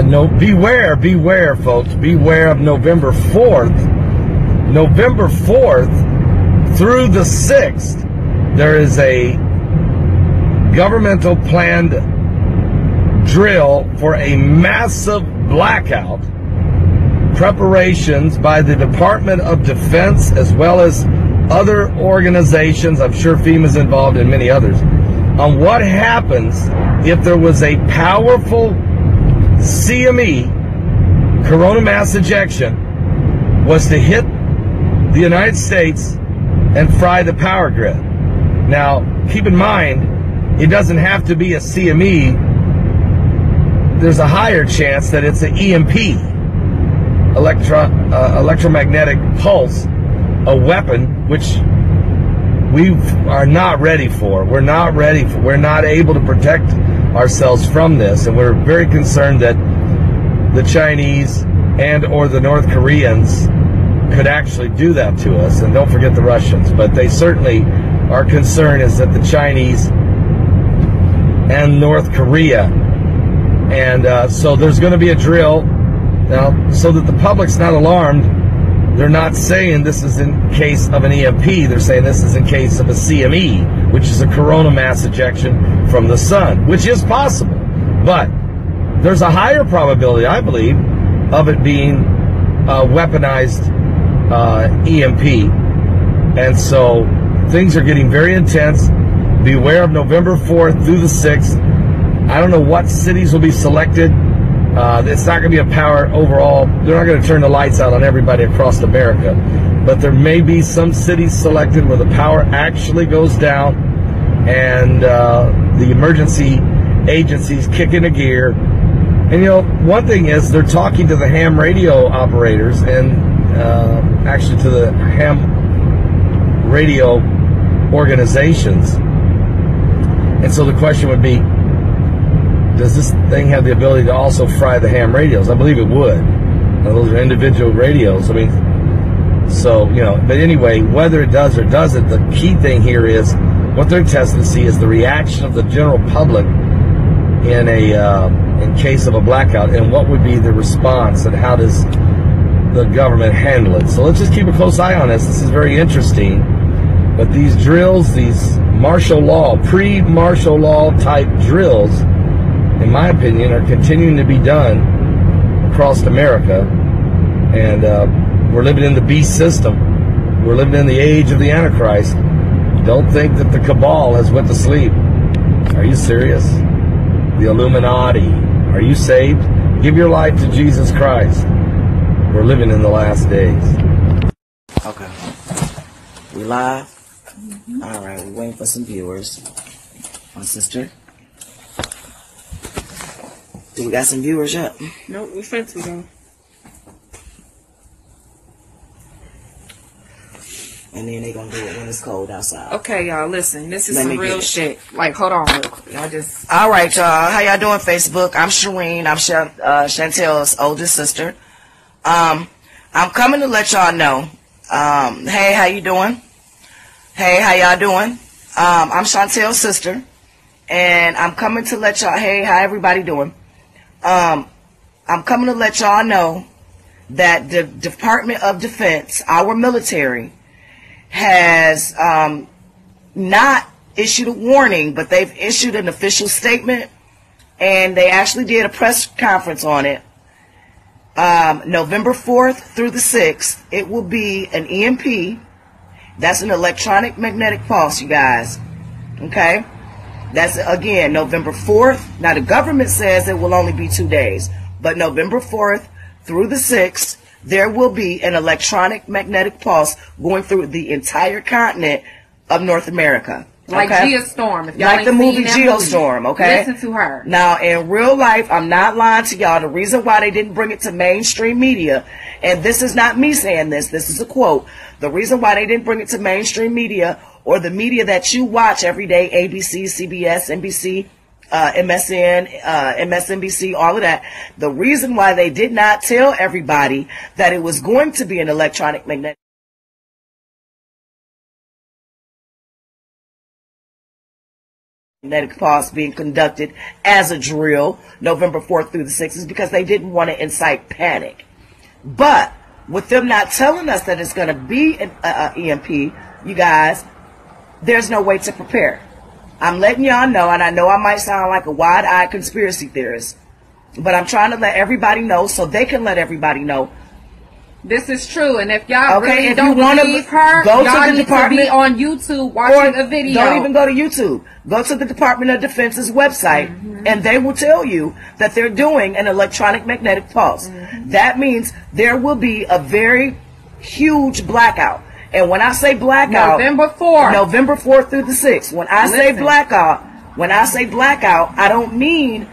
No, beware, folks. Beware of November 4th. November 4th through the 6th, there is a governmental planned drill for a massive blackout. Preparations by the Department of Defense as well as other organizations, I'm sure FEMA's involved and many others, on what happens if there was a powerful CME, corona mass ejection, was to hit the United States and fry the power grid. Now, keep in mind, it doesn't have to be a CME. There's a higher chance that it's an EMP, electromagnetic pulse, a weapon, which we are not ready for. We're not ready for. We're not able to protect ourselves from this, and we're very concerned that the Chinese and or the North Koreans could actually do that to us. And don't forget the Russians, but they certainly, our concern is that the Chinese and North Korea, and so there's going to be a drill now so that the public's not alarmed. They're not saying this is in case of an EMP. They're saying this is in case of a CME, which is a corona mass ejection from the sun, which is possible. But there's a higher probability, I believe, of it being weaponized EMP. And so things are getting very intense. Beware of November 4th through the 6th. I don't know what cities will be selected. It's not going to be a power overall. They're not going to turn the lights out on everybody across America. But there may be some cities selected where the power actually goes down and the emergency agencies kick into gear. And, you know, one thing is they're talking to the ham radio operators and actually to the ham radio organizations. And so the question would be, does this thing have the ability to also fry the ham radios? I believe it would. Now, those are individual radios. I mean, so, you know, but anyway, whether it does or doesn't, the key thing here is what they're testing to see is the reaction of the general public in case of a blackout, and what would be the response, and how does the government handle it. So let's just keep a close eye on this. This is very interesting. But these drills, these martial law, pre-martial law type drills, in my opinion, are continuing to be done across America. And we're living in the beast system. We're living in the age of the Antichrist. Don't think that the cabal has went to sleep. Are you serious? The Illuminati. Are you saved? Give your life to Jesus Christ. We're living in the last days. Okay. We live? Mm-hmm. All right, we're waiting for some viewers. My sister. Do we got some viewers yet? Nope, we finna go. And then they gonna do it when it's cold outside. Okay, y'all, listen. This is some real shit. Like, hold on real quick. All right, y'all. How y'all doing, Facebook? I'm Shireen. I'm Chantel's oldest sister. I'm coming to let y'all know. Hey, how you doing? Hey, how y'all doing? I'm Chantel's sister. And I'm coming to let y'all, hey, how everybody doing? I'm coming to let y'all know that the Department of Defense, our military, has not issued a warning, but they've issued an official statement, and they actually did a press conference on it. November 4th through the 6th, it will be an EMP. That's an electronic magnetic pulse, you guys. Okay? That's, again, November 4th. Now, the government says it will only be 2 days, but November 4th through the 6th, there will be an electronic magnetic pulse going through the entire continent of North America. Like Geostorm. If y'all like the movie Geostorm, okay? Listen to her. Now, in real life, I'm not lying to y'all. The reason why they didn't bring it to mainstream media, and this is not me saying this, this is a quote. The reason why they didn't bring it to mainstream media, or the media that you watch every day, ABC, CBS, NBC, MSN, MSNBC, all of that. The reason why they did not tell everybody that it was going to be an electronic magnetic magnetic pulse being conducted as a drill November 4th through the 6th is because they didn't want to incite panic. But with them not telling us that it's going to be an EMP, you guys, there's no way to prepare. I'm letting y'all know, and I know I might sound like a wide-eyed conspiracy theorist, but I'm trying to let everybody know so they can let everybody know. This is true, and if y'all Okay, really if don't you wanna believe her, go to y'all the need department- to be on YouTube watching a video. Don't even go to YouTube. Go to the Department of Defense's website, and they will tell you that they're doing an electronic magnetic pulse. That means there will be a very huge blackout. And when I say blackout, November 4th through the 6th. When I say blackout, I don't mean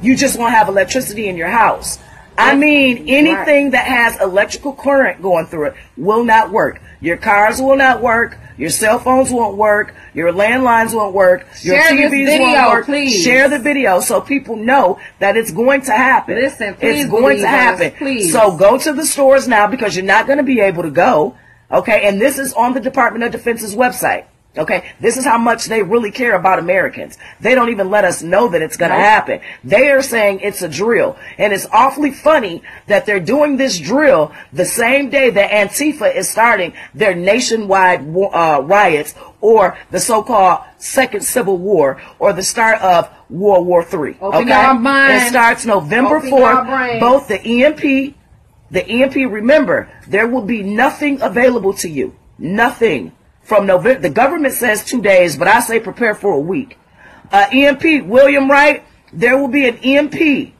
you just won't have electricity in your house. I mean anything that has electrical current going through it will not work. Your cars will not work. Your cell phones won't work. Your landlines won't work. Your Share this TVs video, won't work. please. Share the video so people know that it's going to happen. Listen, please it's going to happen. please. So go to the stores now because you're not going to be able to go. Okay, and this is on the Department of Defense's website. Okay, this is how much they really care about Americans. They don't even let us know that it's going to happen. They are saying it's a drill. And it's awfully funny that they're doing this drill the same day that Antifa is starting their nationwide riots, or the so-called Second Civil War, or the start of World War III. Open your mind. It starts November 4th. Both the EMP, remember, there will be nothing available to you. Nothing. From November, the government says 2 days, but I say prepare for a week. EMP, William Wright, there will be an EMP,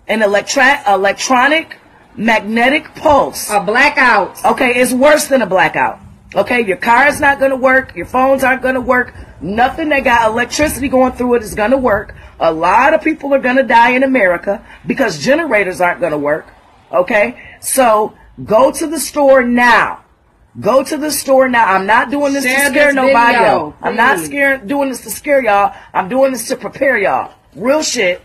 an electronic magnetic pulse. A blackout. Okay, it's worse than a blackout. Okay, your car is not going to work. Your phones aren't going to work. Nothing that got electricity going through it is going to work. A lot of people are going to die in America because generators aren't going to work. Okay, so go to the store now. Go to the store now. I'm not doing this to scare nobody else. I'm not doing this to scare y'all. I'm doing this to prepare y'all. Real shit.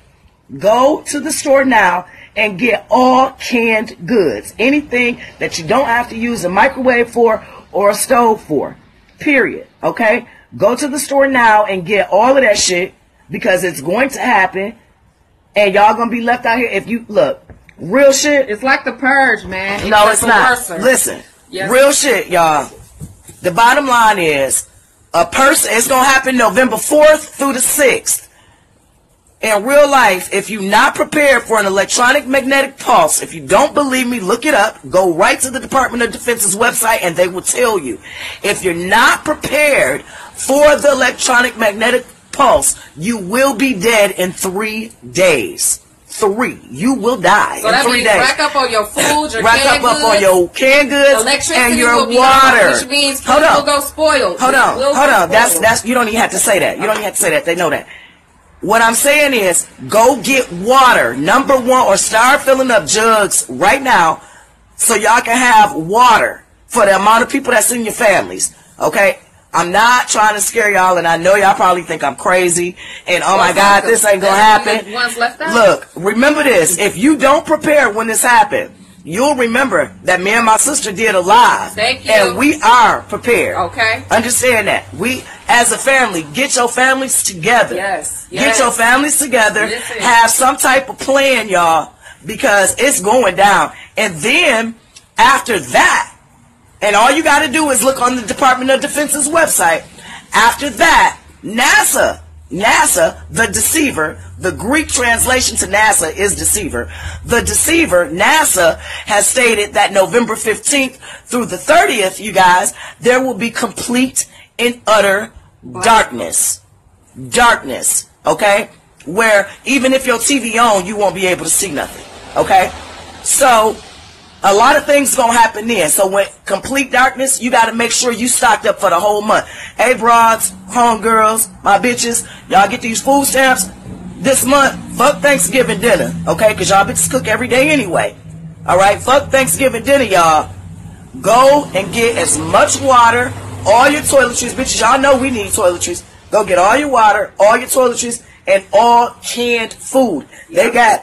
Go to the store now and get all canned goods. Anything that you don't have to use a microwave for or a stove for. Period. Okay? Go to the store now and get all of that shit because it's going to happen and y'all gonna be left out here. If you look, real shit. It's like the purge, man. No, it's not. Listen. Yes. Real shit, y'all. The bottom line is, it's going to happen November 4th through the 6th. In real life, if you're not prepared for an electronic magnetic pulse, if you don't believe me, look it up. Go right to the Department of Defense's website and they will tell you. If you're not prepared for the electronic magnetic pulse, you will be dead in 3 days. 3. You will die in 3 days. Rack up on your food, your canned goods. On your canned goods and your water. Which means food will go spoiled. Hold on. That's you don't even have to say that. You don't even have to say that. They know that. What I'm saying is, go get water. Number 1, or start filling up jugs right now so y'all can have water for the amount of people that's in your families. Okay? I'm not trying to scare y'all, and I know y'all probably think I'm crazy, and oh my God, this ain't gonna happen. Look, remember this. If you don't prepare when this happened, you'll remember that me and my sister did a live. Thank you. And we are prepared. Okay. Understand that. We, as a family, get your families together. Yes. Get your families together. Listen. Have some type of plan, y'all, because it's going down. And then, after that, and all you got to do is look on the Department of Defense's website. After that, NASA, the deceiver, the Greek translation to NASA is deceiver. The deceiver, NASA, has stated that November 15th through the 30th, you guys, there will be complete and utter darkness. Darkness, okay? Where even if your TV on, you won't be able to see nothing, okay? So a lot of things gonna happen then. So with complete darkness, you gotta make sure you stocked up for the whole month. Hey broads, homegirls, my bitches, y'all get these food stamps this month. Fuck Thanksgiving dinner, okay? Cause y'all bitches cook every day anyway. Alright, fuck Thanksgiving dinner, y'all. Go and get as much water, all your toiletries, bitches. Y'all know we need toiletries. Go get all your water, all your toiletries, and all canned food. They got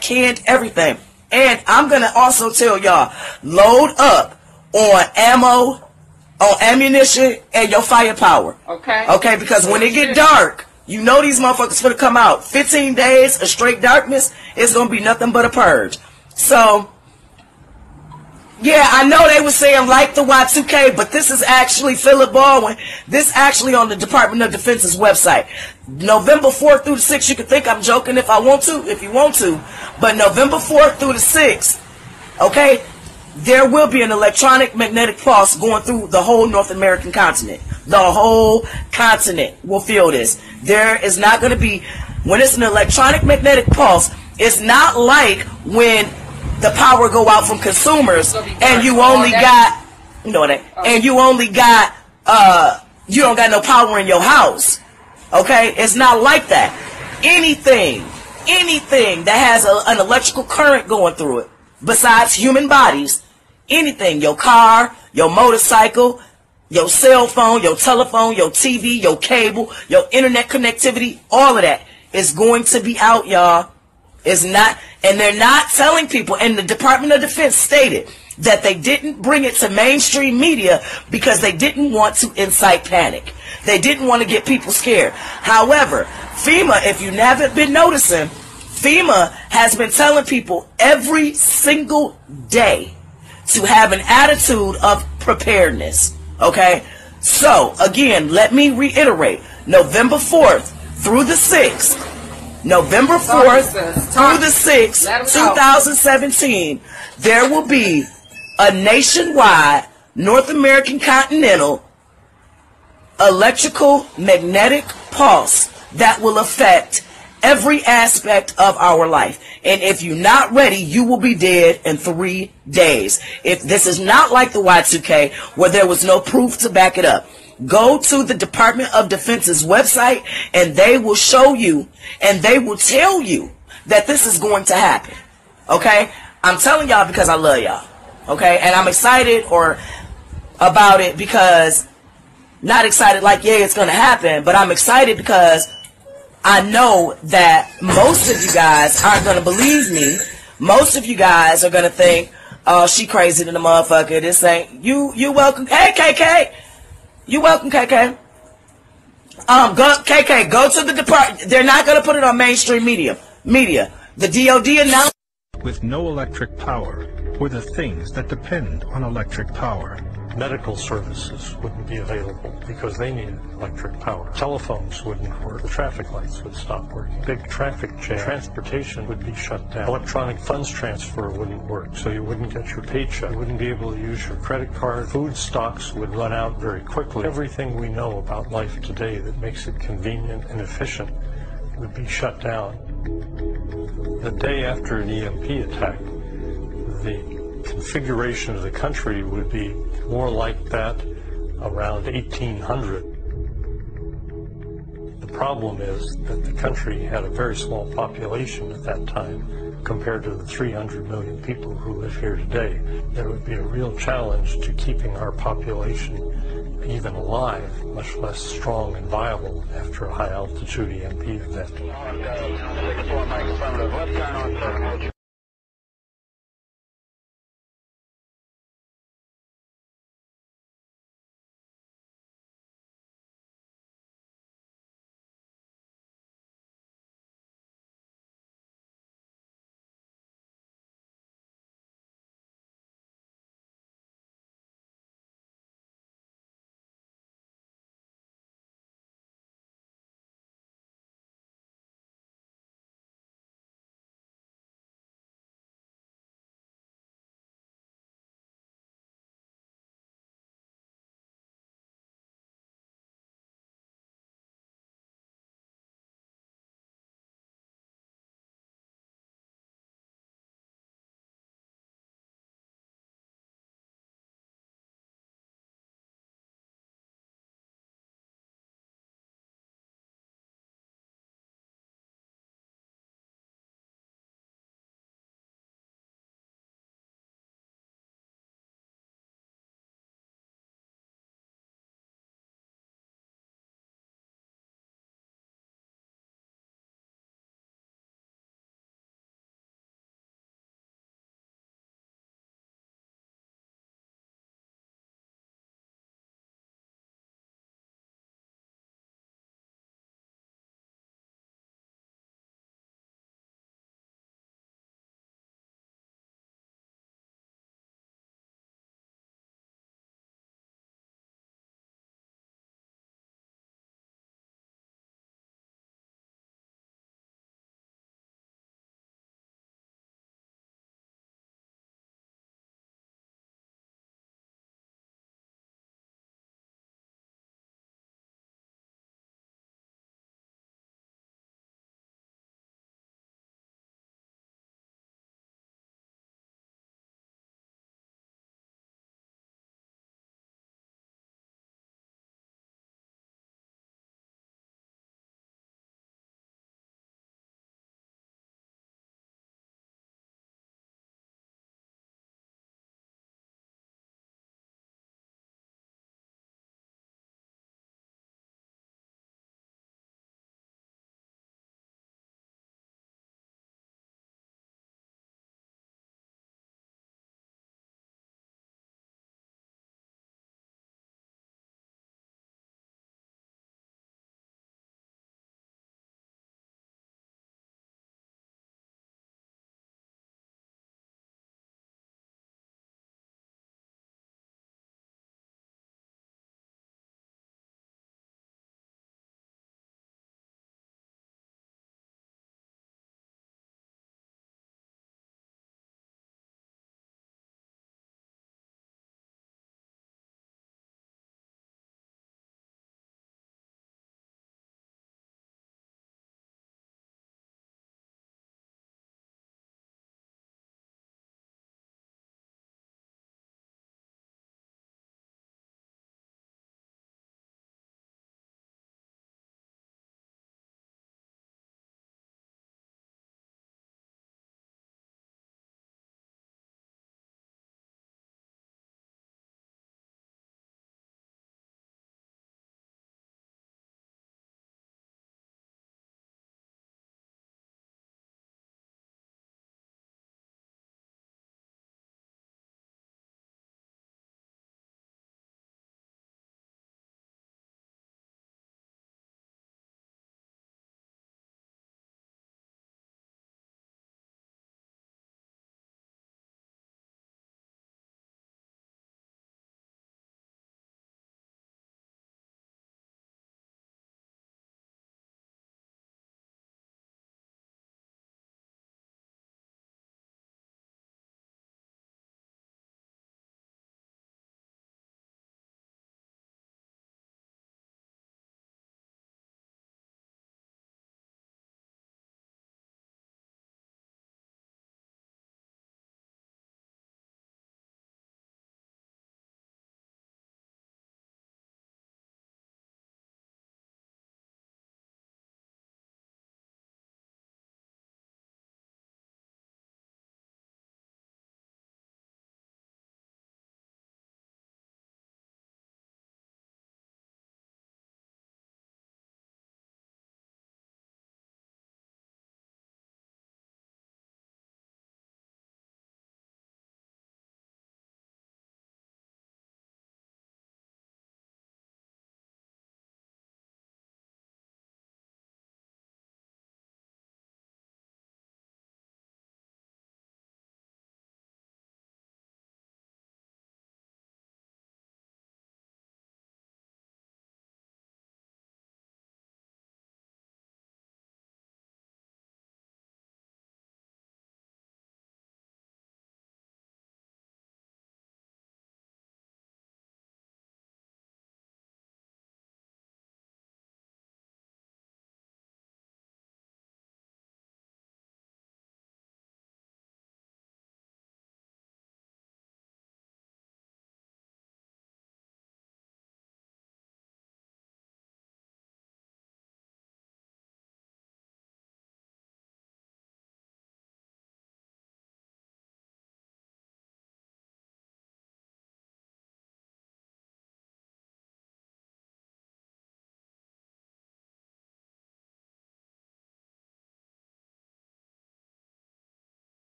canned everything. And I'm going to also tell y'all, load up on ammo, on ammunition and your firepower. Okay. Okay, because when it get dark, you know these motherfuckers finna come out. 15 days of straight darkness, it's gonna be nothing but a purge. So, yeah, I know they were saying like the Y2K, but this is actually Philip Baldwin. This actually on the Department of Defense's website. November 4th through the 6th, you can think I'm joking if you want to, but November 4th through the 6th, okay, there will be an electronic magnetic pulse going through the whole North American continent. The whole continent will feel this. There is not going to be, when it's an electronic magnetic pulse, it's not like when the power go out from consumers and you only got, you know that, and you only got, you don't got no power in your house. Okay? It's not like that. Anything that has an electrical current going through it, besides human bodies, anything, your car, your motorcycle, your cell phone, your telephone, your TV, your cable, your internet connectivity, all of that is going to be out, y'all. It's not, and they're not telling people, and the Department of Defense stated that they didn't bring it to mainstream media because they didn't want to incite panic. They didn't want to get people scared. However, FEMA, if you haven't been noticing, FEMA has been telling people every single day to have an attitude of preparedness. Okay? So, again, let me reiterate. November 4th through the 6th. November 4th through the 6th, 2017, there will be a nationwide North American Continental electrical magnetic pulse that will affect every aspect of our life. And if you're not ready, you will be dead in 3 days. If this is not like the Y2K, where there was no proof to back it up, go to the Department of Defense's website and they will show you and they will tell you that this is going to happen. Okay? I'm telling y'all because I love y'all. Okay? And I'm excited about it because, not excited like, yeah, it's going to happen, but I'm excited because I know that most of you guys aren't going to believe me. Most of you guys are going to think, oh, she crazy than the motherfucker. This ain't, you welcome. Hey, KK. You welcome, KK. KK, go to the department. They're not going to put it on mainstream media. The DOD announced. With no electric power, were the things that depend on electric power. Medical services wouldn't be available because they needed electric power. Telephones wouldn't work. The traffic lights would stop working. Big traffic jam. Transportation would be shut down. Electronic funds transfer wouldn't work, so you wouldn't get your paycheck. You wouldn't be able to use your credit card. Food stocks would run out very quickly. Everything we know about life today that makes it convenient and efficient would be shut down. The day after an EMP attack, the configuration of the country would be more like that around 1800. The problem is that the country had a very small population at that time compared to the 300 million people who live here today. There would be a real challenge to keeping our population even alive, much less strong and viable after a high-altitude EMP event.